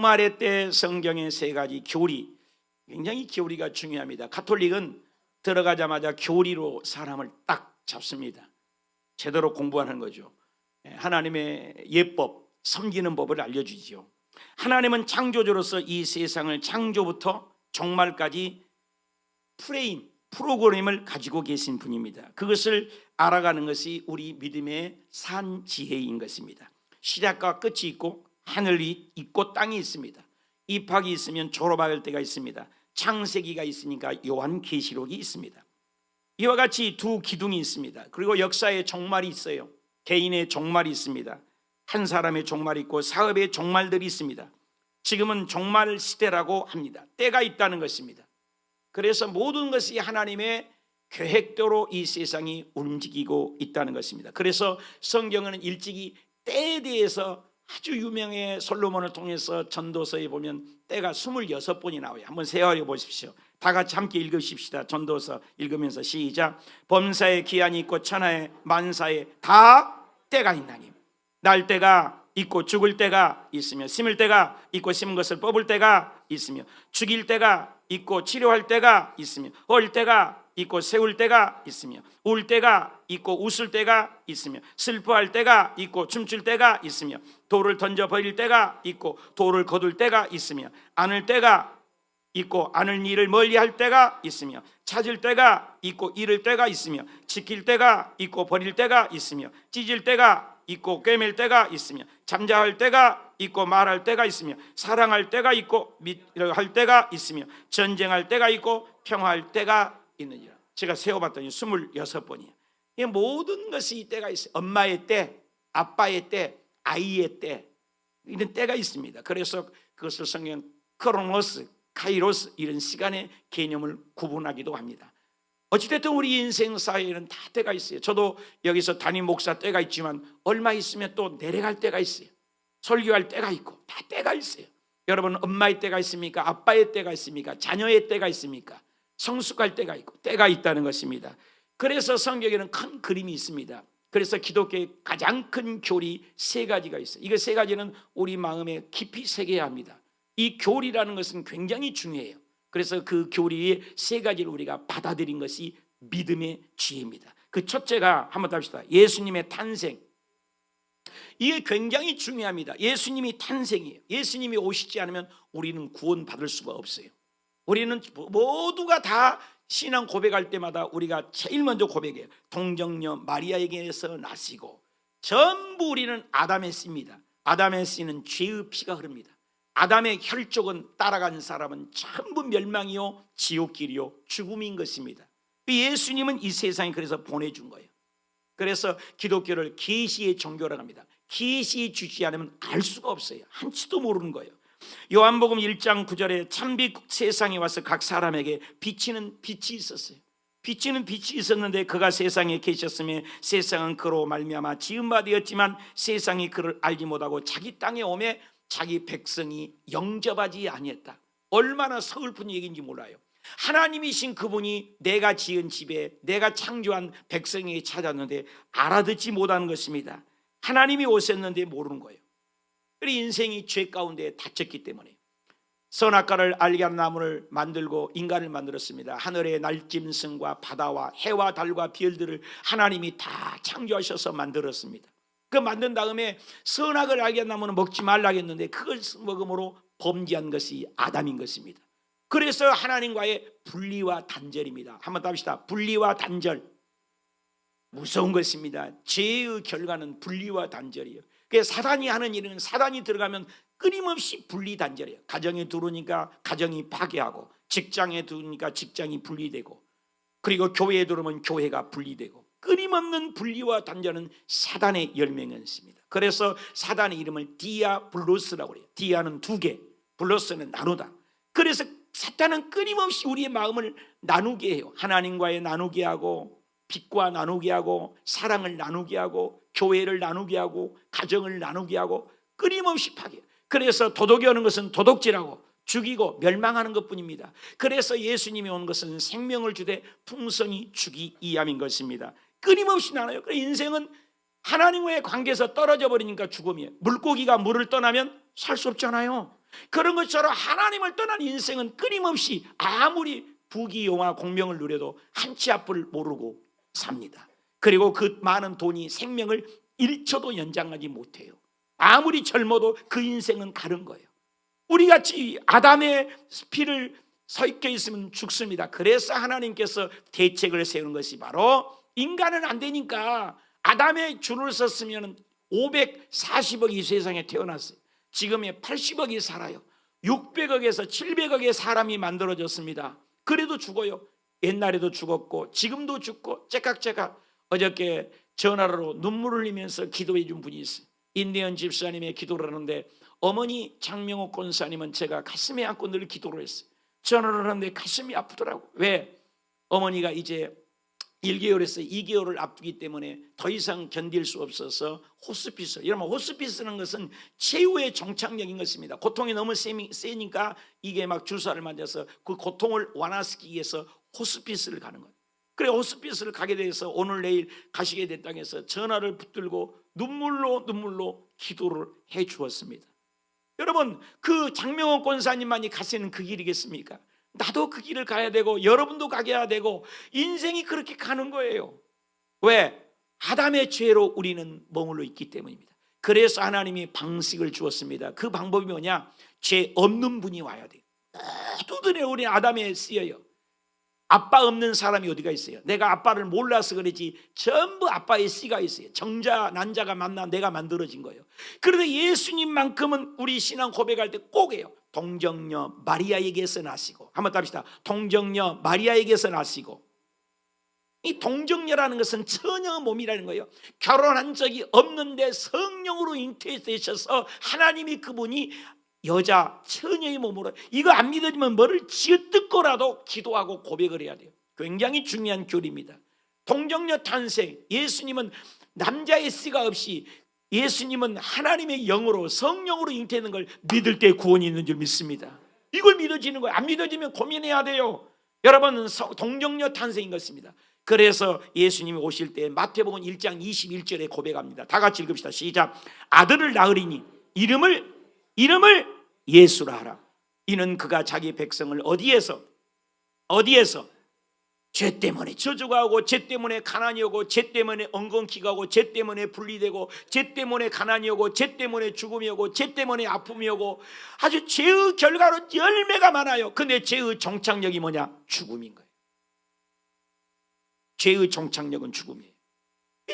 부활의 때 성경의 세 가지 교리, 굉장히 교리가 중요합니다. 가톨릭은 들어가자마자 교리로 사람을 딱 잡습니다. 제대로 공부하는 거죠. 하나님의 예법, 섬기는 법을 알려주지요. 하나님은 창조주로서 이 세상을 창조부터 종말까지 프로그램을 가지고 계신 분입니다. 그것을 알아가는 것이 우리 믿음의 산 지혜인 것입니다. 시작과 끝이 있고 하늘이 있고 땅이 있습니다. 입학이 있으면 졸업할 때가 있습니다. 창세기가 있으니까 요한계시록이 있습니다. 이와 같이 두 기둥이 있습니다. 그리고 역사의 종말이 있어요. 개인의 종말이 있습니다. 한 사람의 종말이 있고 사업의 종말들이 있습니다. 지금은 종말 시대라고 합니다. 때가 있다는 것입니다. 그래서 모든 것이 하나님의 계획대로 이 세상이 움직이고 있다는 것입니다. 그래서 성경은 일찍이 때에 대해서 아주 유명해. 솔로몬을 통해서 전도서에 보면 때가 26번이 나와요. 한번 세어려 보십시오. 다 같이 함께 읽으십시다. 전도서 읽으면서 시작. 범사에 기한이 있고 천하에 만사에 다 때가 있나니 날 때가 있고 죽을 때가 있으며 심을 때가 있고 심은 것을 뽑을 때가 있으며 죽일 때가 있고 치료할 때가 있으며 얼 때가 있고 세울 때가 있으며 울 때가 있고 웃을 때가 있으며 슬퍼할 때가 있고 춤출 때가 있으며 돌을 던져 버릴 때가 있고 돌을 거둘 때가 있으며 안을 때가 있고 안을 일을 멀리할 때가 있으며 찾을 때가 있고 잃을 때가 있으며 지킬 때가 있고 버릴 때가 있으며 찢을 때가 있고 꿰맬 때가 있으며 잠자할 때가 있고 말할 때가 있으며 사랑할 때가 있고 할 때가 있으며 전쟁할 때가 있고 평화할 때가 있느니라. 제가 세어봤더니 26번이에요. 이 모든 것이 때가 있어요. 엄마의 때, 아빠의 때, 아이의 때, 이런 때가 있습니다. 그래서 그것을 성경 크로노스, 카이로스 이런 시간의 개념을 구분하기도 합니다. 어찌됐든 우리 인생 사이에는 다 때가 있어요. 저도 여기서 담임 목사 때가 있지만 얼마 있으면 또 내려갈 때가 있어요. 설교할 때가 있고 다 때가 있어요. 여러분 엄마의 때가 있습니까? 아빠의 때가 있습니까? 자녀의 때가 있습니까? 성숙할 때가 있고 때가 있다는 것입니다. 그래서 성경에는 큰 그림이 있습니다. 그래서 기독교의 가장 큰 교리 세 가지가 있어요. 이거 세 가지는 우리 마음에 깊이 새겨야 합니다. 이 교리라는 것은 굉장히 중요해요. 그래서 그 교리의 세 가지를 우리가 받아들인 것이 믿음의 지혜입니다. 그 첫째가 한번 답시다. 예수님의 탄생. 이게 굉장히 중요합니다. 예수님이 탄생이에요. 예수님이 오시지 않으면 우리는 구원받을 수가 없어요. 우리는 모두가 다 신앙 고백할 때마다 우리가 제일 먼저 고백해요. 동정녀 마리아에게서 나시고 전부 우리는 아담의 씨입니다. 아담의 씨는 죄의 피가 흐릅니다. 아담의 혈족은 따라간 사람은 전부 멸망이요 지옥길이요 죽음인 것입니다. 예수님은 이 세상에 그래서 보내준 거예요. 그래서 기독교를 계시의 종교라고 합니다. 계시에 주지 않으면 알 수가 없어요. 한치도 모르는 거예요. 요한복음 1장 9절에 참빛 세상에 와서 각 사람에게 비치는 빛이 있었어요. 비치는 빛이 있었는데 그가 세상에 계셨으며 세상은 그로 말미암아 지은 바 되었지만 세상이 그를 알지 못하고 자기 땅에 오매 자기 백성이 영접하지 아니했다. 얼마나 서글픈 얘기인지 몰라요. 하나님이신 그분이 내가 지은 집에 내가 창조한 백성에게 찾았는데 알아듣지 못하는 것입니다. 하나님이 오셨는데 모르는 거예요. 그리고 인생이 죄 가운데 닫혔기 때문에 선악과를 알게 하는 나무를 만들고 인간을 만들었습니다. 하늘의 날짐승과 바다와 해와 달과 별들을 하나님이 다 창조하셔서 만들었습니다. 그 만든 다음에 선악을 알게 한 나무는 먹지 말라고 했는데 그걸 먹음으로 범죄한 것이 아담인 것입니다. 그래서 하나님과의 분리와 단절입니다. 한번 답시다. 분리와 단절. 무서운 것입니다. 죄의 결과는 분리와 단절이에요. 그래서 사단이 하는 일은 사단이 들어가면 끊임없이 분리 단절이에요. 가정에 들어오니까 가정이 파괴하고 직장에 들어오니까 직장이 분리되고 그리고 교회에 들어오면 교회가 분리되고 끊임없는 분리와 단절은 사단의 열매였습니다. 그래서 사단의 이름을 디아블로스라고 해요. 디아는 두 개, 블로스는 나누다. 그래서 사탄은 끊임없이 우리의 마음을 나누게 해요. 하나님과의 나누게 하고 빛과 나누게 하고 사랑을 나누게 하고 교회를 나누게 하고 가정을 나누게 하고 끊임없이 파괴해요. 그래서 도덕이 오는 것은 도덕질하고 죽이고 멸망하는 것뿐입니다. 그래서 예수님이 온 것은 생명을 주되 풍성히 주기 이함인 것입니다. 끊임없이 나눠요. 인생은 하나님과의 관계에서 떨어져 버리니까 죽음이에요. 물고기가 물을 떠나면 살 수 없잖아요. 그런 것처럼 하나님을 떠난 인생은 끊임없이 아무리 부귀영화 공명을 누려도 한치 앞을 모르고 삽니다. 그리고 그 많은 돈이 생명을 1초도 연장하지 못해요. 아무리 젊어도 그 인생은 가는 거예요. 우리같이 아담의 피를 섞여 있으면 죽습니다. 그래서 하나님께서 대책을 세우는 것이 바로 인간은 안 되니까 아담의 줄을 섰으면 540억이 이 세상에 태어났어요. 지금의 80억이 살아요. 600억에서 700억의 사람이 만들어졌습니다. 그래도 죽어요. 옛날에도 죽었고 지금도 죽고 째깍째깍. 어저께 전화로 눈물을 흘리면서 기도해 준 분이 있어요. 인디언 집사님의 기도를 하는데 어머니 장명옥 권사님은 제가 가슴에 안고 늘 기도를 했어요. 전화를 하는데 가슴이 아프더라고. 왜? 어머니가 이제 1개월에서 2개월을 앞두기 때문에 더 이상 견딜 수 없어서 호스피스. 여러분, 호스피스라는 것은 최후의 종착역인 것입니다. 고통이 너무 세니까 이게 막 주사를 맞아서 그 고통을 완화시키기 위해서 호스피스를 가는 거예요. 그래 호스피스를 가게 돼서 오늘 내일 가시게 됐다고 해서 전화를 붙들고 눈물로 기도를 해 주었습니다. 여러분, 그 장명원 권사님만이 가시는 그 길이겠습니까? 나도 그 길을 가야 되고 여러분도 가야 되고 인생이 그렇게 가는 거예요. 왜? 아담의 죄로 우리는 머물러 있기 때문입니다. 그래서 하나님이 방식을 주었습니다. 그 방법이 뭐냐? 죄 없는 분이 와야 돼요. 모두들의 우리 아담에 쓰여요. 아빠 없는 사람이 어디가 있어요? 내가 아빠를 몰라서 그러지 전부 아빠의 씨가 있어요. 정자 난자가 만나 내가 만들어진 거예요. 그런데 예수님만큼은 우리 신앙 고백할 때 꼭 해요. 동정녀 마리아에게서 나시고. 한번 답시다. 동정녀 마리아에게서 나시고. 이 동정녀라는 것은 처녀 몸이라는 거예요. 결혼한 적이 없는데 성령으로 잉태되셔서 하나님이 그분이 여자 처녀의 몸으로. 이거 안 믿어지면 뭐를 쥐어뜯고라도 기도하고 고백을 해야 돼요. 굉장히 중요한 교리입니다. 동정녀 탄생. 예수님은 남자의 씨가 없이 예수님은 하나님의 영으로 성령으로 잉태되는 걸 믿을 때 구원이 있는 줄 믿습니다. 이걸 믿어지는 거예요. 안 믿어지면 고민해야 돼요. 여러분, 동정녀 탄생인 것입니다. 그래서 예수님이 오실 때 마태복음 1장 21절에 고백합니다. 다 같이 읽읍시다. 시작. 아들을 낳으리니 이름을 예수라 하라. 이는 그가 자기 백성을 어디에서 죄 때문에 저주가 오고 죄 때문에 가난이 오고 죄 때문에 엉겅퀴가 오고 죄 때문에 분리되고 죄 때문에 가난이 오고 죄 때문에 죽음이 오고 죄 때문에 아픔이 오고 아주 죄의 결과로 열매가 많아요. 근데 죄의 종착역이 뭐냐? 죽음인 거예요. 죄의 종착역은 죽음이에요.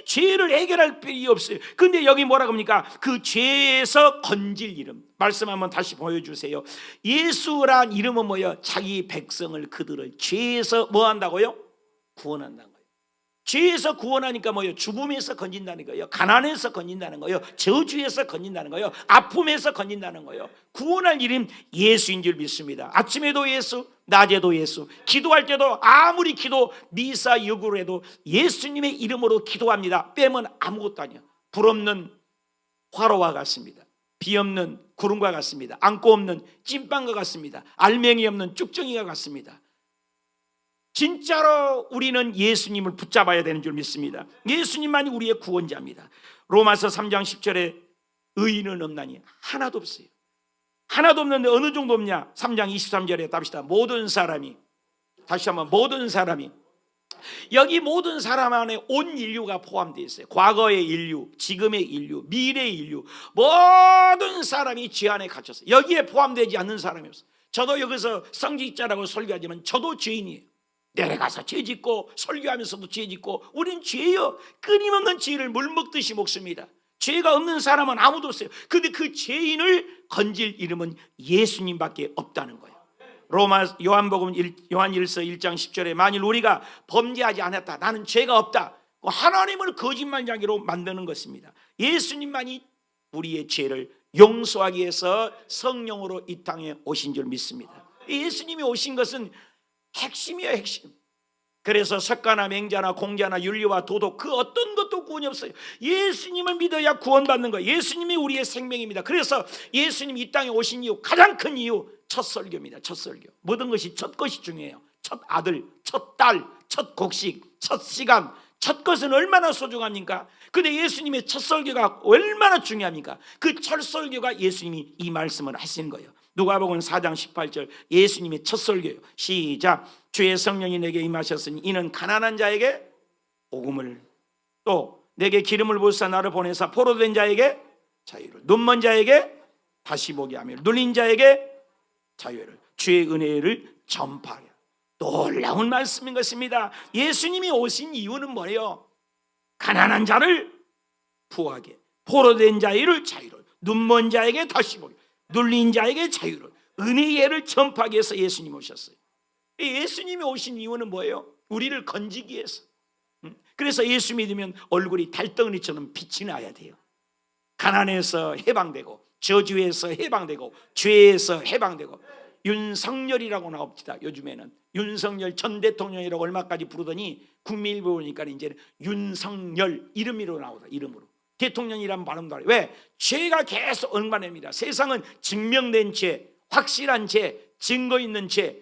죄를 해결할 필요 없어요. 근데 여기 뭐라고 합니까? 그 죄에서 건질 이름. 말씀 한번 다시 보여주세요. 예수란 이름은 뭐예요? 자기 백성을 그들을 죄에서 뭐 한다고요? 구원한다는 거예요. 죄에서 구원하니까 뭐예요? 죽음에서 건진다는 거예요. 가난에서 건진다는 거예요. 저주에서 건진다는 거예요. 아픔에서 건진다는 거예요. 구원할 이름 예수인 줄 믿습니다. 아침에도 예수, 낮에도 예수. 기도할 때도 아무리 기도 미사 역으로 해도 예수님의 이름으로 기도합니다. 빼면 아무것도 아니에요. 불 없는 화로와 같습니다. 비 없는 구름과 같습니다. 안고 없는 찐빵과 같습니다. 알맹이 없는 쭉정이와 같습니다. 진짜로 우리는 예수님을 붙잡아야 되는 줄 믿습니다. 예수님만이 우리의 구원자입니다. 로마서 3장 10절에 의인은 없나니 하나도 없어요. 하나도 없는데 어느 정도 없냐? 3장 23절에 답시다. 모든 사람이, 다시 한번 모든 사람이, 여기 모든 사람 안에 온 인류가 포함되어 있어요. 과거의 인류, 지금의 인류, 미래의 인류, 모든 사람이 죄 안에 갇혔어요. 여기에 포함되지 않는 사람이 없어요. 저도 여기서 성직자라고 설교하지만 저도 죄인이에요. 내려가서 죄 짓고 설교하면서도 죄 짓고 우린 죄요. 끊임없는 죄를 물먹듯이 먹습니다. 죄가 없는 사람은 아무도 없어요. 근데 그 죄인을 건질 이름은 예수님밖에 없다는 거예요. 요한복음 요한일서 1장 10절에 만일 우리가 범죄하지 않았다, 나는 죄가 없다, 하나님을 거짓말쟁이로 만드는 것입니다. 예수님만이 우리의 죄를 용서하기 위해서 성령으로 이 땅에 오신 줄 믿습니다. 예수님이 오신 것은 핵심이에요, 핵심. 그래서 석가나 맹자나 공자나 윤리와 도덕 그 어떤 것도 구원이 없어요. 예수님을 믿어야 구원받는 거예요. 예수님이 우리의 생명입니다. 그래서 예수님이 이 땅에 오신 이유, 가장 큰 이유, 첫 설교입니다. 첫 설교. 모든 것이 첫 것이 중요해요. 첫 아들, 첫 딸, 첫 곡식, 첫 시간. 첫 것은 얼마나 소중합니까? 근데 예수님의 첫 설교가 얼마나 중요합니까? 그 첫 설교가 예수님이 이 말씀을 하시는 거예요. 누가복음 4장 18절 예수님의 첫 설교예요. 시작. 주의 성령이 내게 임하셨으니 이는 가난한 자에게 복음을, 또 내게 기름을 부으사 나를 보내사 포로된 자에게 자유를, 눈먼 자에게 다시 보게 하며 눌린 자에게 자유를, 주의 은혜를 전파하게. 놀라운 말씀인 것입니다. 예수님이 오신 이유는 뭐예요? 가난한 자를 부하게, 포로된 자를 자유를, 눈먼 자에게 다시 보게, 눌린 자에게 자유를, 은혜를 전파하기 위해서 예수님이 오셨어요. 예수님이 오신 이유는 뭐예요? 우리를 건지기 위해서. 그래서 예수 믿으면 얼굴이 달덩어리처럼 빛이 나야 돼요. 가난에서 해방되고, 저주에서 해방되고, 죄에서 해방되고. 윤석열이라고 나옵니다. 요즘에는 윤석열 전 대통령이라고 얼마까지 부르더니 국민일보 보니까 이제는 윤석열 이름으로 나오다. 이름으로. 대통령이라는 발음도 안 해요. 왜? 죄가 계속 엉망입니다. 세상은 증명된 죄, 확실한 죄, 증거 있는 죄,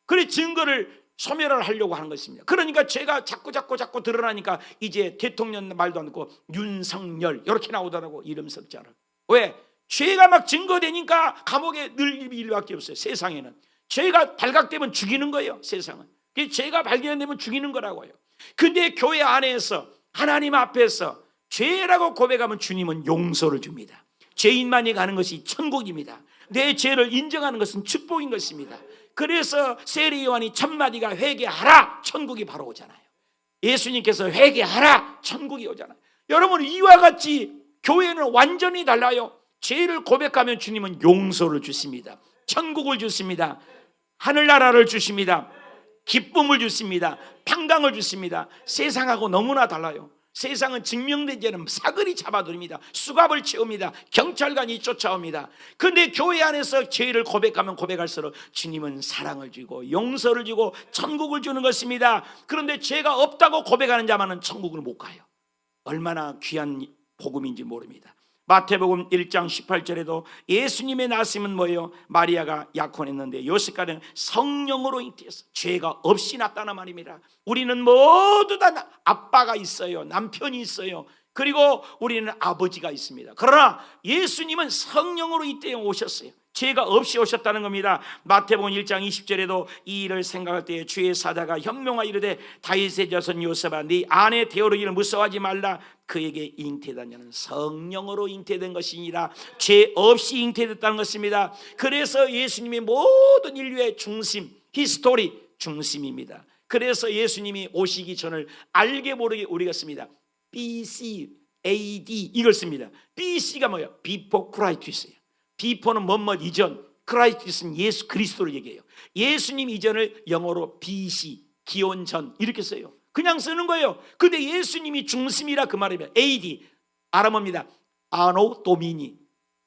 그래 증거를 소멸을 하려고 하는 것입니다. 그러니까 죄가 자꾸 드러나니까 이제 대통령 말도 안 듣고 윤석열 이렇게 나오더라고. 이름 석자를. 왜? 죄가 막 증거되니까 감옥에 늘 일밖에 없어요. 세상에는 죄가 발각되면 죽이는 거예요. 세상은 죄가 발견되면 죽이는 거라고요. 근데 교회 안에서 하나님 앞에서 죄라고 고백하면 주님은 용서를 줍니다. 죄인만이 가는 것이 천국입니다. 내 죄를 인정하는 것은 축복인 것입니다. 그래서 세리 요한이 첫 마디가 회개하라, 천국이 바로 오잖아요. 예수님께서 회개하라, 천국이 오잖아요. 여러분, 이와 같이 교회는 완전히 달라요. 죄를 고백하면 주님은 용서를 주십니다. 천국을 주십니다. 하늘나라를 주십니다. 기쁨을 주십니다. 평강을 주십니다. 세상하고 너무나 달라요. 세상은 증명되지 않으면 사거리 잡아들입니다. 수갑을 채웁니다. 경찰관이 쫓아옵니다. 그런데 교회 안에서 죄를 고백하면 고백할수록 주님은 사랑을 주고 용서를 주고 천국을 주는 것입니다. 그런데 죄가 없다고 고백하는 자만은 천국을 못 가요. 얼마나 귀한 복음인지 모릅니다. 마태복음 1장 18절에도 예수님의 낳으심은 뭐예요? 마리아가 약혼했는데 요셉가는 성령으로 잉태해서 죄가 없이 낳았다는 말입니다. 우리는 모두 다 아빠가 있어요. 남편이 있어요. 그리고 우리는 아버지가 있습니다. 그러나 예수님은 성령으로 이 땅에 오셨어요. 죄가 없이 오셨다는 겁니다. 마태복음 1장 20절에도 이 일을 생각할 때에 주의 사자가 현명하여 이르되 다윗의 자손 요셉아 네 아내 데오르기를 무서워하지 말라. 그에게 잉태된 자는 성령으로 잉태된 것이니라. 죄 없이 잉태됐다는 것입니다. 그래서 예수님이 모든 인류의 중심, 히스토리 중심입니다. 그래서 예수님이 오시기 전을 알게 모르게 우리가 씁니다. BC, AD 이걸 씁니다. BC가 뭐예요? Before Christ예요. 비포는 뭐뭐 이전, 크라이스트는 예수 그리스도를 얘기해요. 예수님 이전을 영어로 BC, 기원 전 이렇게 써요. 그냥 쓰는 거예요. 근데 예수님이 중심이라 그 말이면 AD, 아람어입니다. 아노 도미니.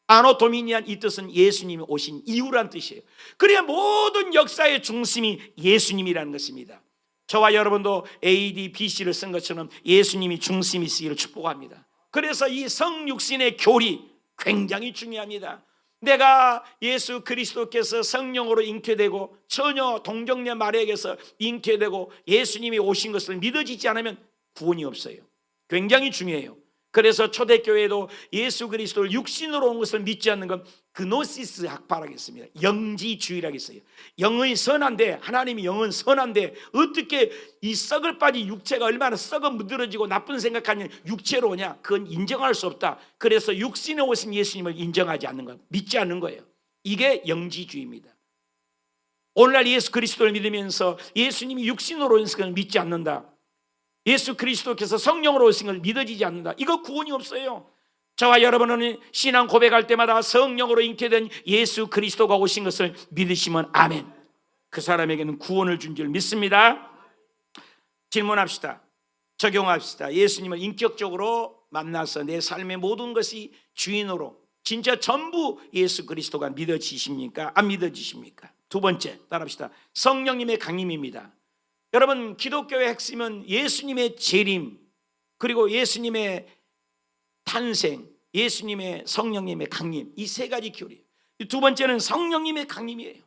아노 도미니한 이 뜻은 예수님이 오신 이후란 뜻이에요. 그래야 모든 역사의 중심이 예수님이라는 것입니다. 저와 여러분도 AD, BC를 쓴 것처럼 예수님이 중심이시기를 축복합니다. 그래서 이 성육신의 교리 굉장히 중요합니다. 내가 예수 그리스도께서 성령으로 잉태되고 처녀 동정녀 마리아에게서 잉태되고 예수님이 오신 것을 믿어지지 않으면 구원이 없어요. 굉장히 중요해요. 그래서 초대교회도 예수 그리스도를 육신으로 온 것을 믿지 않는 건 그노시스 학파라고 했습니다. 영지주의라고 했어요. 영은 선한데, 하나님이 영은 선한데 어떻게 이 썩을 빠진 육체가 얼마나 썩어 무드러지고 나쁜 생각하는 육체로 오냐? 그건 인정할 수 없다. 그래서 육신에 오신 예수님을 인정하지 않는 것, 믿지 않는 거예요. 이게 영지주의입니다. 오늘날 예수 그리스도를 믿으면서 예수님이 육신으로 오신 것을 믿지 않는다. 예수 그리스도께서 성령으로 오신 걸 믿어지지 않는다. 이거 구원이 없어요. 저와 여러분은 신앙 고백할 때마다 성령으로 잉태된 예수 그리스도가 오신 것을 믿으시면 아멘. 그 사람에게는 구원을 준 줄 믿습니다. 질문합시다. 적용합시다. 예수님을 인격적으로 만나서 내 삶의 모든 것이 주인으로 진짜 전부 예수 그리스도가 믿어지십니까? 안 믿어지십니까? 두 번째 따라합시다. 성령님의 강림입니다. 여러분, 기독교의 핵심은 예수님의 재림, 그리고 예수님의 탄생, 예수님의 성령님의 강림, 이 세 가지 교리예요. 두 번째는 성령님의 강림이에요.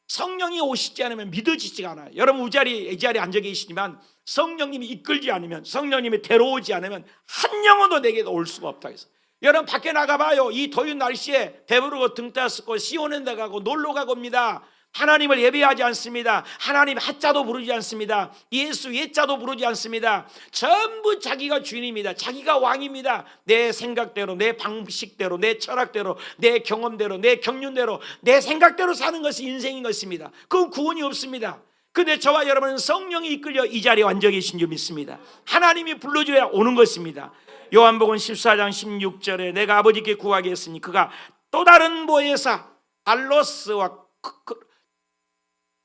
성령이 오시지 않으면 믿어지지가 않아요. 여러분 이 자리에 앉아 계시지만 성령님이 이끌지 않으면, 성령님이 데려오지 않으면 한 영혼도 내게도 올 수가 없다 해서 여러분 밖에 나가봐요. 이 더운 날씨에 배부르고 등 따스고 시원한 데 가고 놀러 가고입니다. 하나님을 예배하지 않습니다. 하나님 하자도 부르지 않습니다. 예수 예자도 부르지 않습니다. 전부 자기가 주인입니다. 자기가 왕입니다. 내 생각대로, 내 방식대로, 내 철학대로, 내 경험대로, 내 경륜대로, 내 생각대로 사는 것이 인생인 것입니다. 그건 구원이 없습니다. 근데 저와 여러분은 성령이 이끌려 이 자리에 앉아 계신 줄 믿습니다. 하나님이 불러줘야 오는 것입니다. 요한복음 14장 16절에 내가 아버지께 구하겠으니 그가 또 다른 보혜사 알로스와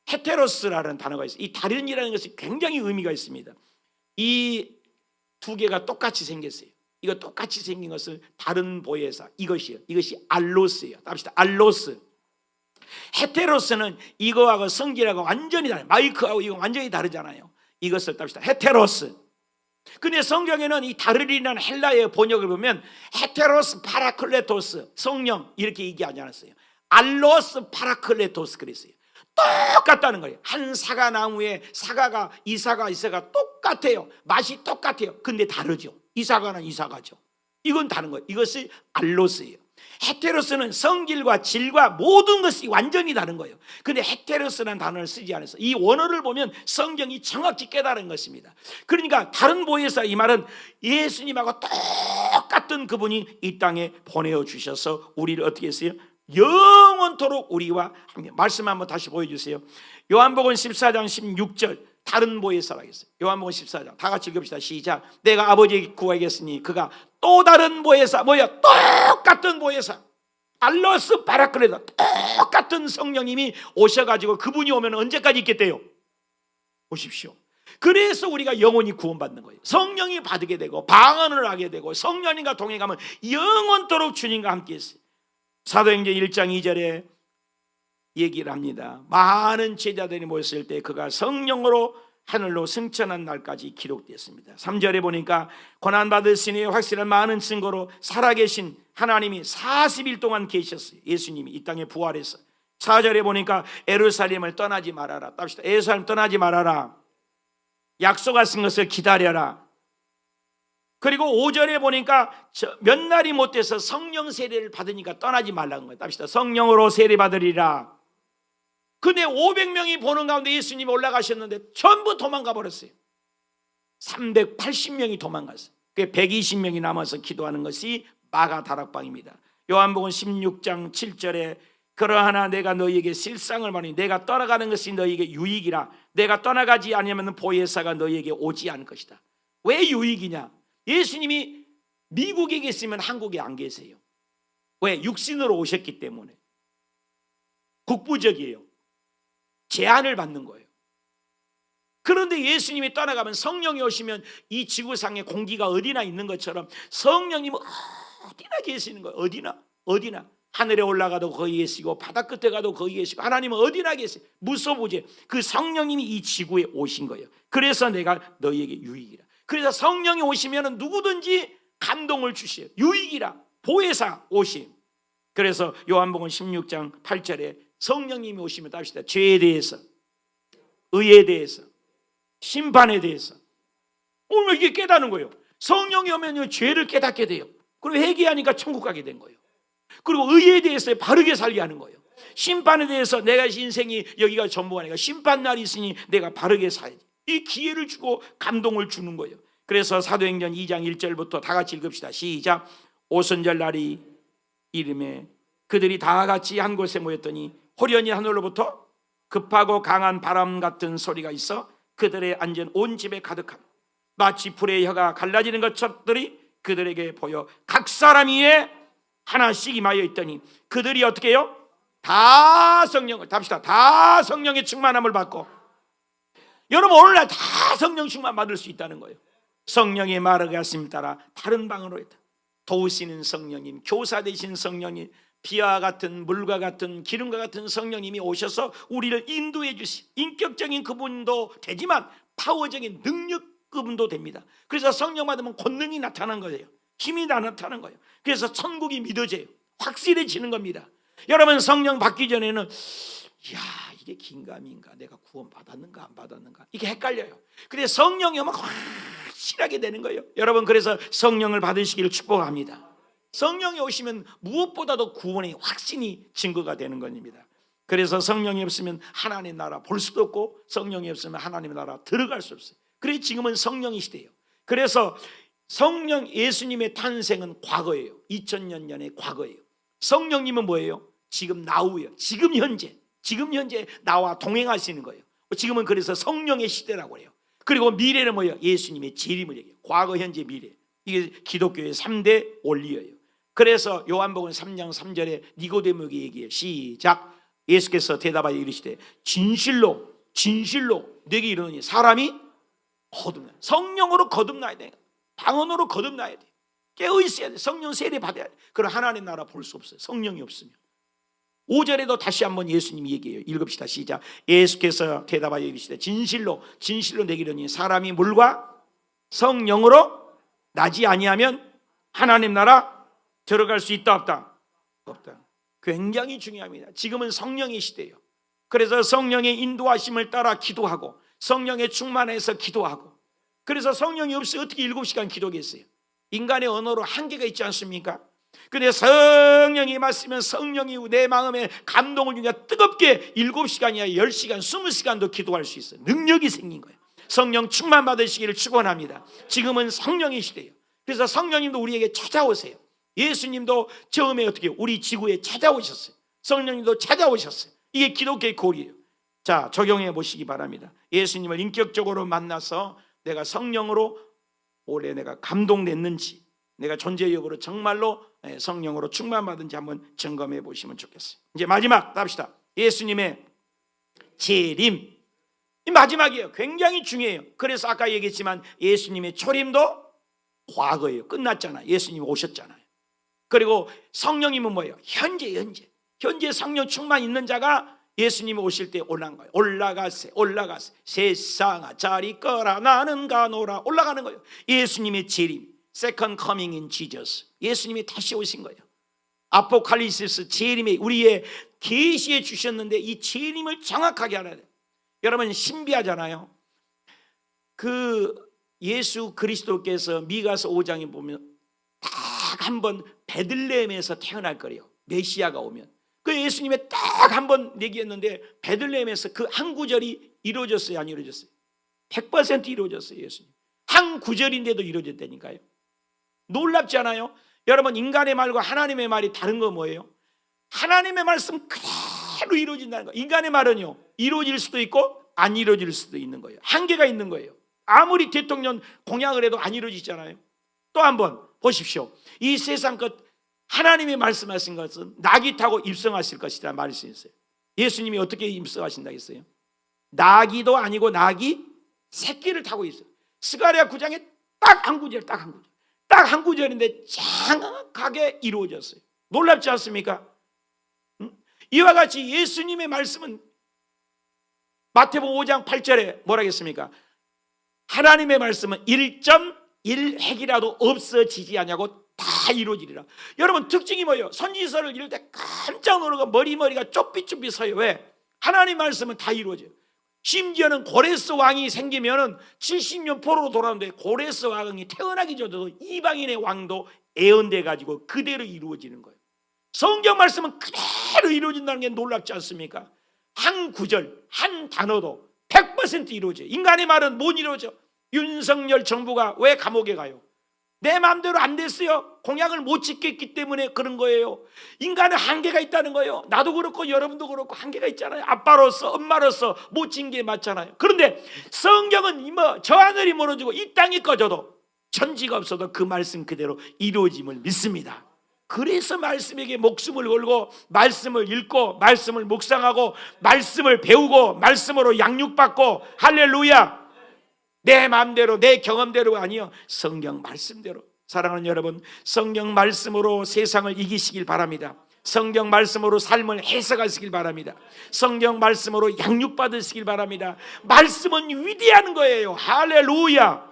헤테로스라는 단어가 있어요. 이 다른이라는 것이 굉장히 의미가 있습니다. 이 두 개가 똑같이 생겼어요. 이거 똑같이 생긴 것을 다른 보혜사 이것이요. 이것이 알로스예요. 답시다. 알로스. 헤테로스는 이거하고 성질하고 완전히 다르요. 마이크하고 이거 완전히 다르잖아요. 이것을 답시다. 헤테로스. 근데 성경에는 이 다르리라는 헬라의 번역을 보면 헤테로스 파라클레토스 성령 이렇게 얘기하지 않았어요. 알로스 파라클레토스 그랬어요. 똑같다는 거예요. 한 사과나무에 사과가 이 사과 이 사과 똑같아요. 맛이 똑같아요. 근데 다르죠. 이 사과는 이 사과죠. 이건 다른 거예요. 이것이 알로스예요. 헤테로스는 성질과 질과 모든 것이 완전히 다른 거예요. 근데 헤테로스라는 단어를 쓰지 않았어요. 이 원어를 보면 성경이 정확히 깨달은 것입니다. 그러니까 다른 보혜사 이 말은 예수님하고 똑같은 그분이 이 땅에 보내어 우리를 어떻게 했어요? 영원토록 우리와 함께. 말씀 한번 다시 보여주세요. 요한복음 14장 16절 다른 보혜사라고 했어요. 요한복음 14장 다 같이 읽읍시다. 시작. 내가 아버지에게 구하겠으니 그가 또 다른 보혜사 뭐야? 똑같은 보혜사 알로스 파라클레토 똑같은 성령님이 오셔가지고 그분이 오면 언제까지 있겠대요? 오십시오. 그래서 우리가 영원히 구원받는 거예요. 성령이 받게 되고 방언을 하게 되고 성령님과 동행하면 영원토록 주님과 함께 있어요. 사도행전 1장 2절에 얘기를 합니다. 많은 제자들이 모였을 때 그가 성령으로 하늘로 승천한 날까지 기록되었습니다. 3절에 보니까 고난받으시니 확실한 많은 증거로 살아계신 하나님이 40일 동안 계셨어요. 예수님이 이 땅에 부활해서. 4절에 보니까 예루살렘을 떠나지 말아라. 답시다. 예루살렘 떠나지 말아라. 약속하신 것을 기다려라. 그리고 5절에 보니까 몇 날이 못 돼서 성령 세례를 받으니까 떠나지 말라는 거예요. 답시다. 성령으로 세례 받으리라. 근데 500명이 보는 가운데 예수님이 올라가셨는데 전부 도망가 버렸어요. 380명이 도망갔어요. 120명이 남아서 기도하는 것이 마가 다락방입니다. 요한복음 16장 7절에 그러하나 내가 너희에게 실상을 말하니 내가 떠나가는 것이 너희에게 유익이라. 내가 떠나가지 않으면 보혜사가 너희에게 오지 않을 것이다. 왜 유익이냐? 예수님이 미국에 계시면 한국에 안 계세요. 왜? 육신으로 오셨기 때문에. 국부적이에요. 제한을 받는 거예요. 그런데 예수님이 떠나가면 성령이 오시면 이 지구상의 공기가 어디나 있는 것처럼 성령님은 어디나 계시는 거예요. 어디나. 하늘에 올라가도 거기 계시고 바다 끝에 가도 거기 계시고 하나님은 어디나 계세요. 무소부재. 그 성령님이 이 지구에 오신 거예요. 그래서 내가 너희에게 유익이라. 그래서 성령이 오시면 누구든지 감동을 주시요. 유익이라. 보혜사 오심. 그래서 요한복음 16장 8절에 성령님이 오시면 답시다. 죄에 대해서, 의에 대해서, 심판에 대해서 오늘 이게 깨닫는 거예요. 성령이 오면 죄를 깨닫게 돼요. 그리고 회개하니까 천국 가게 된 거예요. 그리고 의에 대해서 바르게 살게 하는 거예요. 심판에 대해서 내가 인생이 여기가 전부가 아니라 심판날이 있으니 내가 바르게 살아야지. 이 기회를 주고 감동을 주는 거예요. 그래서 사도행전 2장 1절부터 다 같이 읽읍시다. 시작. 오순절 날이 이름에 그들이 다 같이 한 곳에 모였더니 호련히 하늘로부터 급하고 강한 바람 같은 소리가 있어 그들의 앉은 온 집에 가득함. 마치 불의 혀가 갈라지는 것들이 그들에게 보여 각 사람 위에 하나씩 임하여 있더니 그들이 어떻게 해요? 다 성령을 답시다. 다 성령의 충만함을 받고. 여러분 오늘날 다 성령 충만 받을 수 있다는 거예요. 성령의 말을 하심 따라 다른 방으로 했다. 도우시는 성령님, 교사 되신 성령님, 비와 같은 물과 같은 기름과 같은 성령님이 오셔서 우리를 인도해 주시. 인격적인 그분도 되지만 파워적인 능력 그분도 됩니다. 그래서 성령 받으면 권능이 나타나는 거예요. 힘이 나타나는 거예요. 그래서 천국이 믿어져요. 확실해지는 겁니다. 여러분 성령 받기 전에는 이야 이게 긴가민가 내가 구원 받았는가 안 받았는가 이게 헷갈려요. 근데 성령이 오면 확실하게 되는 거예요. 여러분 그래서 성령을 받으시기를 축복합니다. 성령이 오시면 무엇보다도 구원의 확신이 증거가 되는 겁니다. 그래서 성령이 없으면 하나님의 나라 볼 수도 없고 성령이 없으면 하나님의 나라 들어갈 수 없어요. 그래서 지금은 성령의 시대예요. 그래서 성령 예수님의 탄생은 과거예요. 2000년 전의 과거예요. 성령님은 뭐예요? 지금 나우예요. 지금 현재 나와 동행하시는 거예요. 지금은 그래서 성령의 시대라고 해요. 그리고 미래는 뭐예요? 예수님의 재림을 얘기해요. 과거, 현재, 미래. 이게 기독교의 3대 원리예요. 그래서 요한복음 3장 3절에 니고데모에게 얘기해요. 시작. 예수께서 대답하여 이르시되 진실로 내게 이르노니 사람이 거듭나, 성령으로 거듭나야 돼. 방언으로 거듭나야 돼. 깨어 있어야 돼. 성령 세례 받아야 돼. 그럼 하나님 나라 볼 수 없어요. 성령이 없으면. 5절에도 다시 한번 예수님이 얘기해요. 읽읍시다. 시작. 예수께서 대답하여 이르시되 진실로 내게 이르노니 사람이 물과 성령으로 나지 아니하면 하나님 나라 들어갈 수 있다 없다? 없다. 굉장히 중요합니다. 지금은 성령의 시대예요. 그래서 성령의 인도하심을 따라 기도하고 성령의 충만해서 기도하고, 그래서 성령이 없이 어떻게 7시간 기도겠어요? 인간의 언어로 한계가 있지 않습니까? 근데 성령이 말씀면 성령이 내 마음에 감동을 주냐 뜨겁게 7시간이야 10시간 20시간도 기도할 수 있어요. 능력이 생긴 거예요. 성령 충만 받으시기를 축원합니다. 지금은 성령의 시대예요. 그래서 성령님도 우리에게 찾아오세요. 예수님도 처음에 어떻게 우리 지구에 찾아오셨어요. 성령님도 찾아오셨어요. 이게 기독교의 고리예요. 자, 적용해 보시기 바랍니다. 예수님을 인격적으로 만나서 내가 성령으로 올해 내가 감동됐는지, 내가 존재 여부로 정말로 성령으로 충만받은지 한번 점검해 보시면 좋겠어요. 이제 마지막 답시다. 예수님의 재림, 이 마지막이에요. 굉장히 중요해요. 그래서 아까 얘기했지만 예수님의 초림도 과거예요. 끝났잖아요. 예수님이 오셨잖아요. 그리고 성령님은 뭐예요? 현재 성령 충만 있는 자가 예수님이 오실 때 올라간 거예요. 올라가세 세상아 자리 꺼라 나는 가노라, 올라가는 거예요. 예수님의 재림, Second coming in Jesus. 예수님이 다시 오신 거예요. 아포칼리시스 재림에 우리의 계시에 주셨는데 이 재림을 정확하게 알아야 돼요. 여러분 신비하잖아요. 그 예수 그리스도께서 미가서 5장에 보면 딱 한 번 베들레헴에서 태어날 거래요. 메시아가 오면. 그 예수님의 딱 한 번 얘기했는데 베들레헴에서 그 한 구절이 이루어졌어요, 안 이루어졌어요? 100% 이루어졌어요. 예수님 한 구절인데도 이루어졌다니까요. 놀랍지 않아요? 여러분 인간의 말과 하나님의 말이 다른 거 뭐예요? 하나님의 말씀 그대로 이루어진다는 거예요. 인간의 말은요 이루어질 수도 있고 안 이루어질 수도 있는 거예요. 한계가 있는 거예요. 아무리 대통령 공약을 해도 안 이루어지잖아요. 또 한번 보십시오. 이 세상 것 하나님이 말씀하신 것은 낙이 타고 입성하실 것이라 말씀했어요. 예수님이 어떻게 입성하신다 했어요? 낙이도 아니고 낙이 새끼를 타고 있어요. 스가랴 9장에 딱 한 구절, 딱 한 구절인데 정확하게 이루어졌어요. 놀랍지 않습니까? 이와 같이 예수님의 말씀은 마태복음 5장 8절에 뭐라 했습니까? 하나님의 말씀은 1.1획이라도 없어지지 않냐고 다 이루어지리라. 여러분 특징이 뭐예요? 선지서를 읽을 때 깜짝 놀라고 머리가 좁삐좁삐 서요. 왜? 하나님 말씀은 다 이루어져요. 심지어는 고레스 왕이 생기면은 70년 포로로 돌아오는데 고레스 왕이 태어나기 전에도 이방인의 왕도 애언돼 가지고 그대로 이루어지는 거예요. 성경 말씀은 그대로 이루어진다는 게 놀랍지 않습니까? 한 구절, 한 단어도 100% 이루어져요. 인간의 말은 못 이루어져. 윤석열 정부가 왜 감옥에 가요? 내 마음대로 안 됐어요. 공약을 못 지켰기 때문에 그런 거예요. 인간은 한계가 있다는 거예요. 나도 그렇고 여러분도 그렇고 한계가 있잖아요. 아빠로서 엄마로서 못 진 게 맞잖아요. 그런데 성경은 저 하늘이 무너지고 이 땅이 꺼져도 천지가 없어도 그 말씀 그대로 이루어짐을 믿습니다. 그래서 말씀에게 목숨을 걸고 말씀을 읽고 말씀을 묵상하고 말씀을 배우고 말씀으로 양육받고 할렐루야. 내 마음대로 내 경험대로가 아니요 성경 말씀대로. 사랑하는 여러분, 성경 말씀으로 세상을 이기시길 바랍니다. 성경 말씀으로 삶을 해석하시길 바랍니다. 성경 말씀으로 양육받으시길 바랍니다. 말씀은 위대한 거예요. 할렐루야.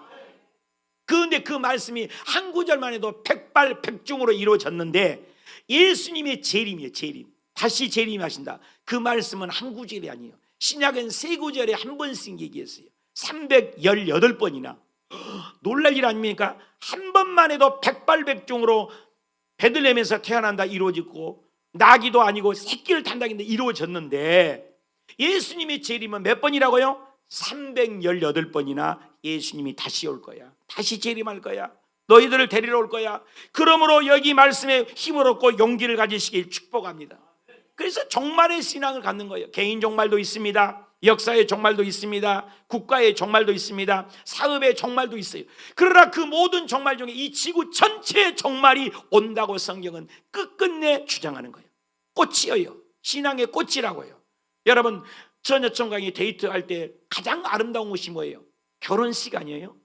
그런데 그 말씀이 한 구절만 해도 백발백중으로 이루어졌는데 예수님의 재림이에요. 재림. 다시 재림하신다. 그 말씀은 한 구절이 아니에요. 신약은 세 구절에 한 번씩 얘기했어요. 318번이나. 놀랄 일 아닙니까? 한 번만 해도 백발백중으로 베들레헴에서 태어난다 이루어졌고, 나기도 아니고 새끼를 탄다 했는데 이루어졌는데, 예수님의 재림은 몇 번이라고요? 318번이나 예수님이 다시 올 거야. 다시 재림할 거야. 너희들을 데리러 올 거야. 그러므로 여기 말씀에 힘을 얻고 용기를 가지시길 축복합니다. 그래서 종말의 신앙을 갖는 거예요. 개인 종말도 있습니다. 역사의 종말도 있습니다. 국가의 종말도 있습니다. 사업의 종말도 있어요. 그러나 그 모든 종말 중에 이 지구 전체의 종말이 온다고 성경은 끝끝내 주장하는 거예요. 꽃이에요. 신앙의 꽃이라고요. 여러분, 처녀총각이 데이트할 때 가장 아름다운 것이 뭐예요? 결혼식 아니에요?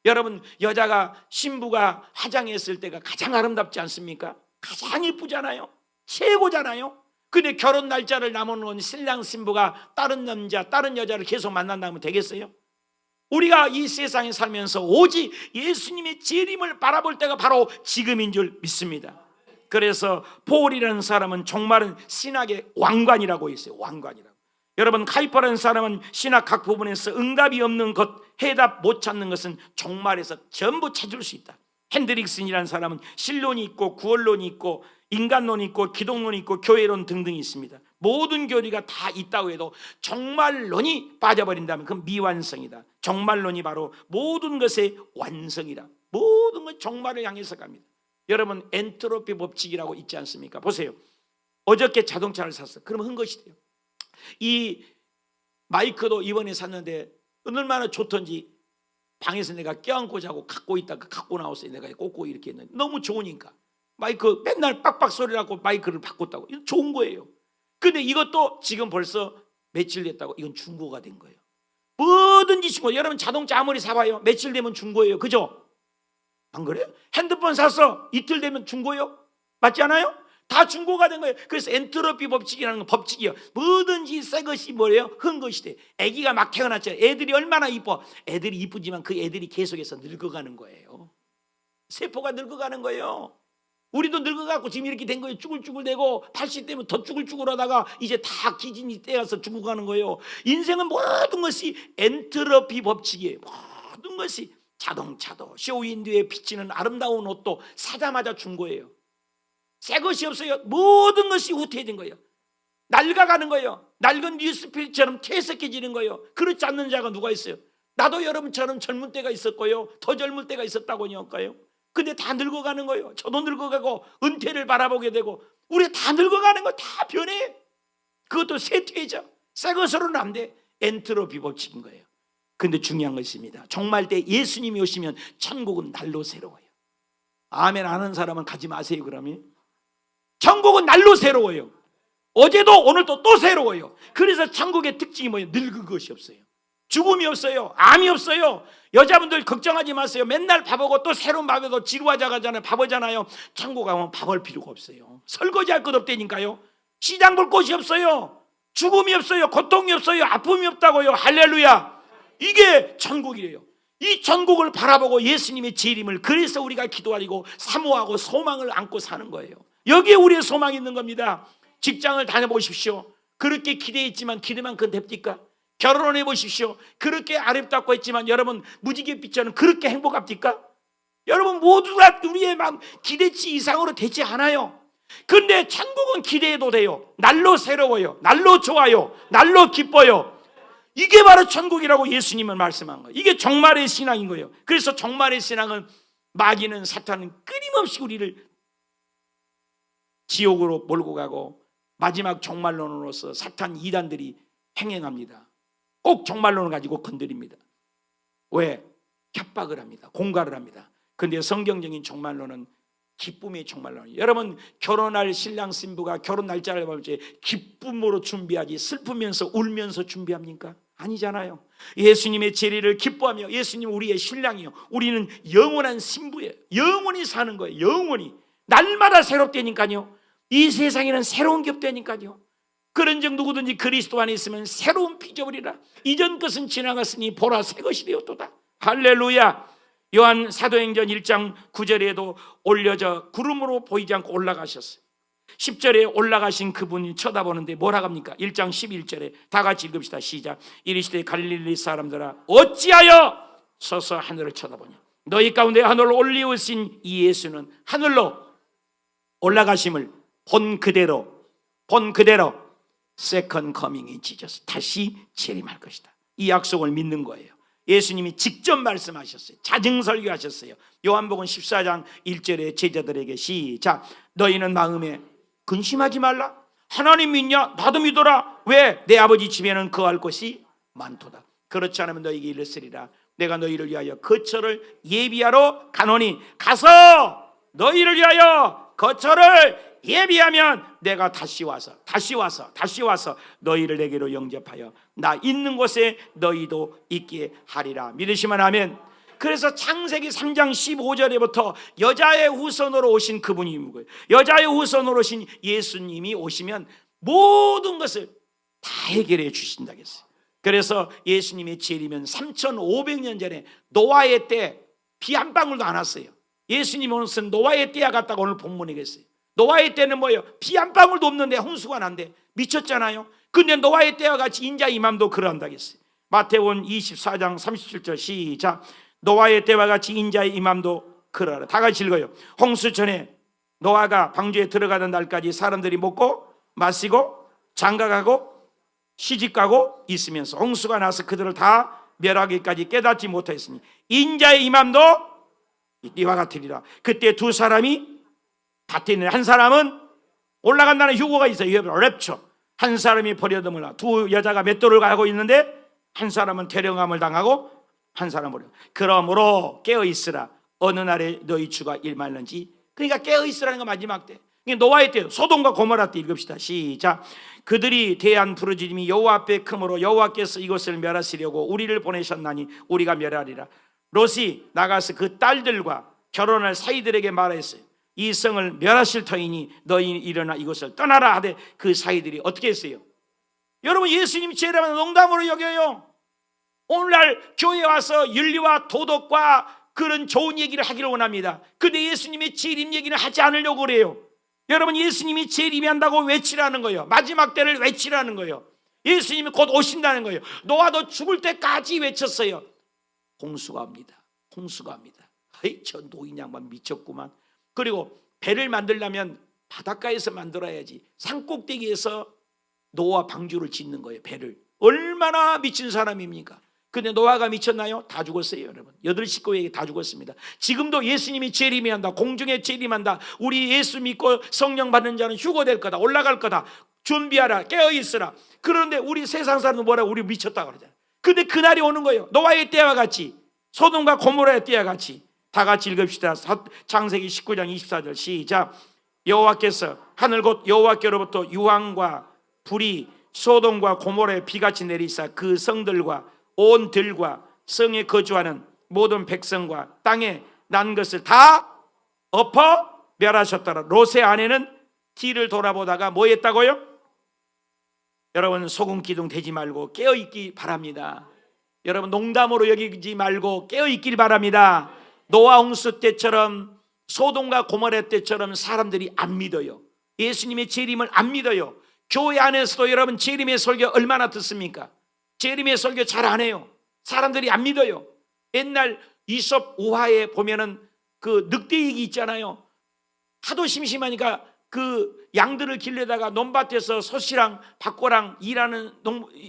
여러분, 여자가 신부가 화장했을 때가 가장 아름답지 않습니까? 가장 예쁘잖아요. 최고잖아요. 근데 결혼 날짜를 남아놓은 신랑 신부가 다른 남자, 다른 여자를 계속 만난다면 되겠어요? 우리가 이 세상에 살면서 오직 예수님의 재림을 바라볼 때가 바로 지금인 줄 믿습니다. 그래서 폴이라는 사람은 종말은 신학의 왕관이라고 했어요. 왕관이라고. 여러분, 카이퍼라는 사람은 신학 각 부분에서 응답이 없는 것, 해답 못 찾는 것은 종말에서 전부 찾을 수 있다. 핸드릭슨이라는 사람은 신론이 있고 구원론이 있고 인간론이 있고 기독론이 있고 교회론 등등이 있습니다. 모든 교리가 다 있다고 해도 종말론이 빠져버린다면 그건 미완성이다. 종말론이 바로 모든 것의 완성이다. 모든 것 종말을 향해서 갑니다. 여러분, 엔트로피 법칙이라고 있지 않습니까? 보세요. 어저께 자동차를 샀어. 그러면 흥것이 돼요. 이 마이크도 이번에 샀는데 얼마나 좋던지 방에서 내가 껴안고 자고 갖고 있다가 갖고 나왔어요. 내가 꽂고 이렇게 했는데 너무 좋으니까 마이크 맨날 빡빡 소리라고 마이크를 바꿨다고. 이건 좋은 거예요. 근데 이것도 지금 벌써 며칠 됐다고 이건 중고가 된 거예요. 뭐든지 중고. 여러분, 자동차 아무리 사봐요. 며칠 되면 중고예요. 그죠? 안 그래요? 핸드폰 샀어. 이틀 되면 중고요. 맞지 않아요? 다 중고가 된 거예요. 그래서 엔트로피 법칙이라는 건 법칙이에요. 뭐든지 새 것이 뭐예요? 흔 것이 돼. 아기가 막 태어났잖아요. 애들이 얼마나 이뻐. 애들이 이쁘지만 그 애들이 계속해서 늙어가는 거예요. 세포가 늙어가는 거예요. 우리도 늙어갖고 지금 이렇게 된 거예요. 쭈글쭈글대고 80대면 더 쭈글쭈글하다가 이제 다 기진이 떼어서 죽어가는 거예요. 인생은 모든 것이 엔트로피 법칙이에요. 모든 것이. 자동차도 쇼윈도에 비치는 아름다운 옷도 사자마자 중고예요. 새 것이 없어요. 모든 것이 후퇴해진 거예요. 낡아가는 거예요. 낡은 뉴스필처럼 퇴색해지는 거예요. 그렇지 않는 자가 누가 있어요? 나도 여러분처럼 젊은 때가 있었고요. 더 젊을 때가 있었다고요. 근데 다 늙어가는 거예요. 저도 늙어가고 은퇴를 바라보게 되고 우리 다 늙어가는 거 다 변해. 그것도 쇠퇴죠. 새 것으로는 안 돼. 엔트로피 법칙인 거예요. 근데 중요한 것입니다. 종말 때 예수님이 오시면 천국은 날로 새로워요. 아멘 하는 사람은 가지 마세요. 그러면 천국은 날로 새로워요. 어제도 오늘도 또 새로워요. 그래서 천국의 특징이 뭐예요? 늙은 것이 없어요. 죽음이 없어요. 암이 없어요. 여자분들 걱정하지 마세요. 맨날 밥하고 또 새로운 밥에도 지루하자가잖아요. 바보잖아요. 천국 가면 밥할 필요가 없어요. 설거지할 것 없다니까요. 시장 볼 곳이 없어요. 죽음이 없어요. 고통이 없어요. 아픔이 없다고요. 할렐루야. 이게 천국이래요. 이 천국을 바라보고 예수님의 재림을, 그래서 우리가 기도하고 사모하고 소망을 안고 사는 거예요. 여기에 우리의 소망이 있는 겁니다. 직장을 다녀보십시오. 그렇게 기대했지만 기대만큼 됩니까? 결혼해 보십시오. 그렇게 아름답고 했지만 여러분 무지개 빛처럼 그렇게 행복합니까? 여러분 모두가 우리의 마음 기대치 이상으로 되지 않아요. 그런데 천국은 기대해도 돼요. 날로 새로워요. 날로 좋아요. 날로 기뻐요. 이게 바로 천국이라고 예수님은 말씀한 거예요. 이게 종말의 신앙인 거예요. 그래서 종말의 신앙은 마귀는, 사탄은 끊임없이 우리를 지옥으로 몰고 가고 마지막 종말론으로서 사탄 이단들이 행행합니다. 꼭 종말론을 가지고 건드립니다. 왜? 협박을 합니다. 공갈을 합니다. 그런데 성경적인 종말론은 기쁨의 종말론이에요. 여러분, 결혼할 신랑 신부가 결혼 날짜를 볼 때 기쁨으로 준비하지 슬프면서 울면서 준비합니까? 아니잖아요. 예수님의 재리를 기뻐하며 예수님 우리의 신랑이요, 우리는 영원한 신부예요. 영원히 사는 거예요. 영원히 날마다 새롭다니까요. 이 세상에는 새로운 게 없다니까요. 그런즉 누구든지 그리스도 안에 있으면 새로운 피조물이라. 이전 것은 지나갔으니 보라 새 것이 되었도다. 할렐루야. 요한 사도행전 1장 9절에도 올려져 구름으로 보이지 않고 올라가셨어요. 10절에 올라가신 그분이 쳐다보는데 뭐라 합니까? 1장 11절에 다 같이 읽읍시다. 시작. 이르시되 갈릴리 사람들아 어찌하여 서서 하늘을 쳐다보냐. 너희 가운데 하늘로 올리우신 이 예수는 하늘로 올라가심을 본 그대로 세컨 커밍인 지저스, 다시 재림할 것이다. 이 약속을 믿는 거예요. 예수님이 직접 말씀하셨어요. 자증 설교하셨어요. 요한복음 14장 1절에 제자들에게 시작, 너희는 마음에 근심하지 말라. 하나님 믿냐? 나도 믿어라. 왜? 내 아버지 집에는 거할 곳이 많도다. 그렇지 않으면 너희에게 이르으리라, 내가 너희를 위하여 거처를 예비하러 가노니, 가서 너희를 위하여 거처를 예비하면 내가 다시 와서 너희를 내게로 영접하여 나 있는 곳에 너희도 있게 하리라. 믿으시면 아멘. 그래서 창세기 3장 15절에부터 여자의 후손으로 오신 그분이 있는 거예요. 여자의 후손으로 오신 예수님이 오시면 모든 것을 다 해결해 주신다고 했어요. 그래서 예수님의 재림은 3500년 전에 노아의 때 비 한 방울도 안 왔어요. 예수님 오는 것은 노아의 때와 같다고 오늘 본문에 했어요. 노아의 때는 뭐예요? 비 한 방울도 없는데 홍수가 난대. 미쳤잖아요. 근데 노아의 때와 같이 인자 임함도 그러한다고 했어요. 마태복음 24장 37절 시작, 노아의 때와 같이 인자의 임함도 그러하라. 다 같이 읽어요. 홍수 전에 노아가 방주에 들어가던 날까지 사람들이 먹고 마시고 장가가고 시집가고 있으면서 홍수가 나서 그들을 다 멸하기까지 깨닫지 못하였으니 인자의 임함도 이와 같으리라. 그때 두 사람이 밭에 있는, 한 사람은 올라간다는 휴거가 있어요. 랩처. 한 사람이 버려둠을, 두 여자가 맷돌을 가고 있는데 한 사람은 데려감을 당하고 한 사람은 버려. 그러므로 깨어 있으라. 어느 날에 너희 주가 일말는지. 그러니까 깨어 있으라는 거 마지막 때. 노아의 때, 소돔과 고모라 때 읽읍시다. 시작. 그들이 대한 부르짖음이 여호와 앞에 크므로 여호와께서 이것을 멸하시려고 우리를 보내셨나니 우리가 멸하리라. 롯이 나가서 그 딸들과 결혼할 사이들에게 말했어요. 이 성을 멸하실 터이니 너희 일어나 이곳을 떠나라 하되 그 사이들이 어떻게 했어요? 여러분, 예수님이 재림하는 농담으로 여겨요. 오늘날 교회에 와서 윤리와 도덕과 그런 좋은 얘기를 하기를 원합니다. 근데 예수님의 재림 얘기는 하지 않으려고 그래요. 여러분, 예수님이 재림한다고 외치라는 거예요. 마지막 때를 외치라는 거예요. 예수님이 곧 오신다는 거예요. 노아도 죽을 때까지 외쳤어요. 홍수가 옵니다. 홍수가 옵니다. 헤이, 저 노인 양반 미쳤구만. 그리고 배를 만들려면 바닷가에서 만들어야지. 산꼭대기에서 노아 방주를 짓는 거예요. 배를. 얼마나 미친 사람입니까? 근데 노아가 미쳤나요? 다 죽었어요, 여러분. 8식구에게 다 죽었습니다. 지금도 예수님이 재림한다, 공중에 재림한다, 우리 예수 믿고 성령 받는 자는 휴거될 거다, 올라갈 거다, 준비하라, 깨어있으라. 그런데 우리 세상 사람은 뭐라고? 우리 미쳤다 그러잖아요. 근데 그날이 오는 거예요. 노아의 때와 같이, 소돔과 고모라의 때와 같이. 다 같이 읽읍시다. 창세기 19장 24절 시작. 여호와께서, 하늘 곧 여호와께로부터 유황과 불이 소돔과 고모라에 비같이 내리사 그 성들과 온 들과 성에 거주하는 모든 백성과 땅에 난 것을 다 엎어 멸하셨더라. 롯의 아내는 뒤를 돌아보다가 뭐 했다고요? 여러분, 소금 기둥 되지 말고 깨어있기 바랍니다. 여러분, 농담으로 여기지 말고 깨어있길 바랍니다. 노아 홍수 때처럼, 소돔과 고모라 때처럼 사람들이 안 믿어요. 예수님의 재림을 안 믿어요. 교회 안에서도 여러분, 재림의 설교 얼마나 듣습니까? 재림의 설교 잘 안 해요. 사람들이 안 믿어요. 옛날 이솝 우화에 보면은 그 늑대이기 있잖아요. 하도 심심하니까 그 양들을 길려다가 논밭에서 소씨랑 박고랑 일하는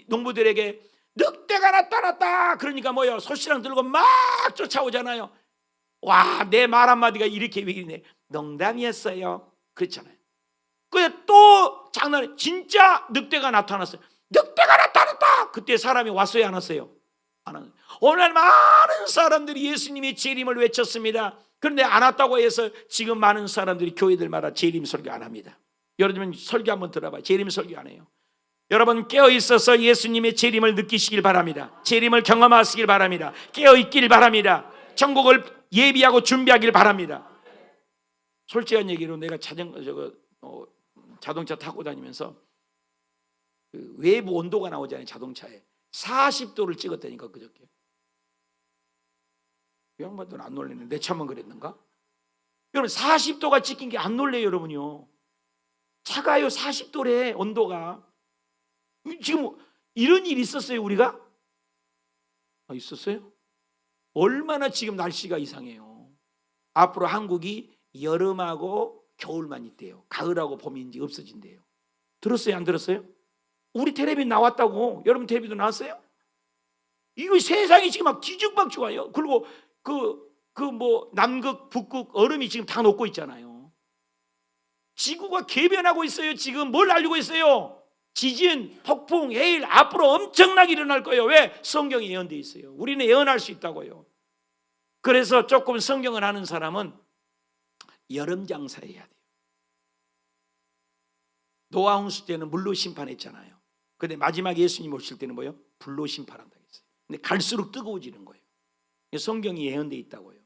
농부들에게 늑대가 나타났다 그러니까 뭐요? 소씨랑 들고 막 쫓아오잖아요. 와, 내 말 한마디가 이렇게 왜이네, 농담이었어요. 그렇잖아요. 근데 또 장난해, 진짜 늑대가 나타났어요. 늑대가 나타났다. 그때 사람이 왔어요, 안 왔어요? 안 왔어요. 오늘 많은 사람들이 예수님의 재림을 외쳤습니다. 그런데 안 왔다고 해서 지금 많은 사람들이 교회들마다 재림 설교 안 합니다. 여러분, 설교 한번 들어봐요. 재림 설교 안 해요. 여러분, 깨어있어서 예수님의 재림을 느끼시길 바랍니다. 재림을 경험하시길 바랍니다. 깨어있길 바랍니다. 천국을 예비하고 준비하길 바랍니다. 솔직한 얘기로 내가 자동차 타고 다니면서 그 외부 온도가 나오잖아요. 자동차에 40도를 찍었다니까 그저께. 이 양반들은 안 놀랐는데 내 차만 그랬는가? 여러분, 40도가 찍힌 게 안 놀래요, 여러분요. 차가요. 40도래 온도가. 지금 이런 일이 있었어요, 우리가? 있었어요? 얼마나 지금 날씨가 이상해요. 앞으로 한국이 여름하고 겨울만 있대요. 가을하고 봄이 이제 없어진대요. 들었어요? 안 들었어요? 우리 텔레비 나왔다고. 여러분 텔레비도 나왔어요? 이거 세상이 지금 막 뒤죽박죽 와요. 그리고 뭐 남극 북극 얼음이 지금 다 녹고 있잖아요. 지구가 개변하고 있어요. 지금 뭘 알리고 있어요? 지진, 폭풍, 해일 앞으로 엄청나게 일어날 거예요. 왜? 성경이 예언되어 있어요. 우리는 예언할 수 있다고요. 그래서 조금 성경을 아는 사람은 여름 장사해야 돼요. 노아 홍수 때는 물로 심판했잖아요. 근데 마지막 예수님 오실 때는 뭐예요? 불로 심판한다 했어요. 근데 갈수록 뜨거워지는 거예요. 성경이 예언되어 있다고요.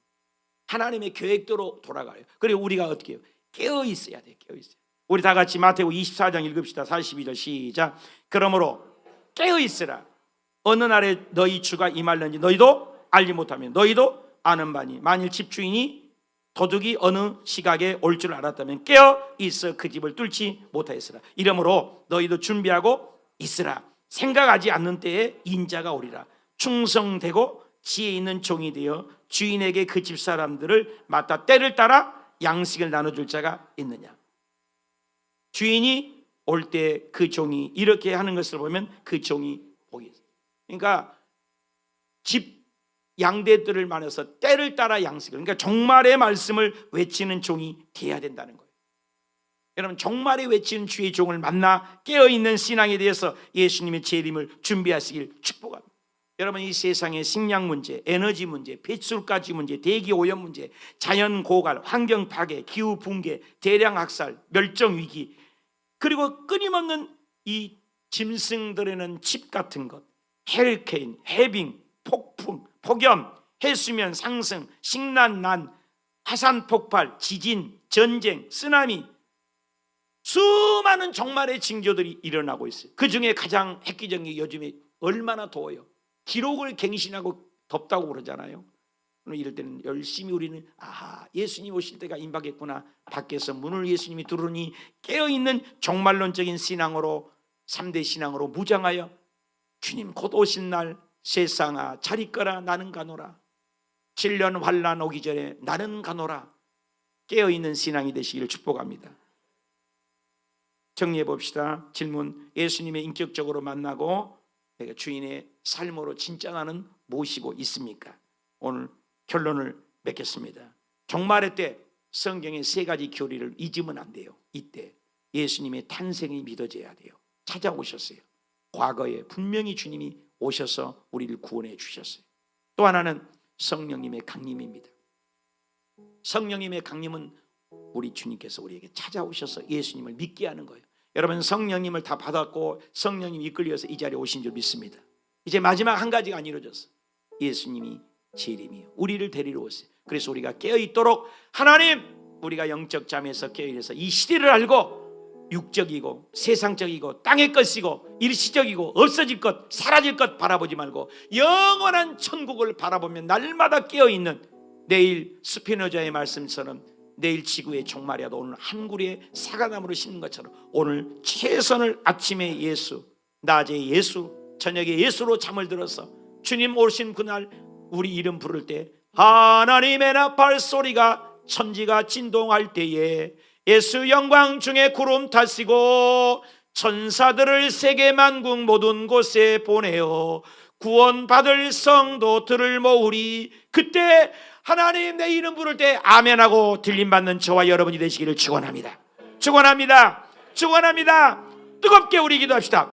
하나님의 계획대로 돌아가요. 그리고 우리가 어떻게 해요? 깨어 있어야 돼요. 깨어 있어요. 우리 다 같이 마태복음 24장 읽읍시다. 42절 시작. 그러므로 깨어 있으라. 어느 날에 너희 주가 임할는지 너희도 알지 못하면 너희도 아는 바니 만일 집주인이 도둑이 어느 시각에 올 줄 알았다면 깨어 있어 그 집을 뚫지 못하였으라. 이러므로 너희도 준비하고 있으라. 생각하지 않는 때에 인자가 오리라. 충성되고 지혜 있는 종이 되어 주인에게 그 집 사람들을 맡아 때를 따라 양식을 나눠줄 자가 있느냐. 주인이 올 때 그 종이 이렇게 하는 것을 보면 그 종이 복이 있어요. 그러니까 집 양대들을 만나서 때를 따라 양식을, 그러니까 종말의 말씀을 외치는 종이 돼야 된다는 거예요. 여러분 종말에 외치는 주의 종을 만나 깨어있는 신앙에 대해서 예수님의 재림을 준비하시길 축복합니다. 여러분 이 세상의 식량 문제, 에너지 문제, 배출가스 문제, 대기 오염 문제, 자연 고갈, 환경 파괴, 기후 붕괴, 대량 학살, 멸종 위기, 그리고 끊임없는 이 짐승들에는 칩 같은 것, 헤리케인, 해빙, 폭풍, 폭염, 해수면 상승, 식난난, 화산 폭발, 지진, 전쟁, 쓰나미, 수많은 종말의 징조들이 일어나고 있어요. 그 중에 가장 획기적인 게 요즘에 얼마나 더워요. 기록을 갱신하고 덥다고 그러잖아요. 이럴 때는 열심히 우리는 예수님 오실 때가 임박했구나. 밖에서 문을 예수님이 두르니 깨어있는 종말론적인 신앙으로 3대 신앙으로 무장하여 주님 곧 오신 날 세상아 잘 있거라 나는 가노라. 7년 환난 오기 전에 나는 가노라. 깨어있는 신앙이 되시기를 축복합니다. 정리해 봅시다. 질문. 예수님의 인격적으로 만나고 내가 주인의 삶으로 진짜 나는 모시고 있습니까? 오늘 결론을 맺겠습니다. 종말의 때 성경의 3가지 교리를 잊으면 안 돼요. 이때 예수님의 탄생이 믿어져야 돼요. 찾아오셨어요. 과거에 분명히 주님이 오셔서 우리를 구원해 주셨어요. 또 하나는 성령님의 강림입니다. 성령님의 강림은 우리 주님께서 우리에게 찾아오셔서 예수님을 믿게 하는 거예요. 여러분 성령님을 다 받았고 성령님이 이끌려서 이 자리에 오신 줄 믿습니다. 이제 마지막 한 가지가 안 이루어졌어. 예수님이 재림이에요. 우리를 데리러 오세요. 그래서 우리가 깨어있도록 하나님, 우리가 영적 잠에서 깨어있어서 이 시대를 알고 육적이고 세상적이고 땅의 것이고 일시적이고 없어질 것 사라질 것 바라보지 말고 영원한 천국을 바라보며 날마다 깨어있는, 내일 스피노자의 말씀처럼 내일 지구의 종말이라도 오늘 한 구리에 사과나무를 심는 것처럼 오늘 최선을 아침에 예수, 낮에 예수, 저녁에 예수로 잠을 들어서 주님 오신 그날 우리 이름 부를 때 하나님의 나팔 소리가 천지가 진동할 때에 예수 영광 중에 구름 타시고 천사들을 세계 만국 모든 곳에 보내어 구원받을 성도들을 모으리. 그때 하나님 내 이름 부를 때 아멘하고 들림받는 저와 여러분이 되시기를 축원합니다. 축원합니다. 축원합니다. 뜨겁게 우리 기도합시다.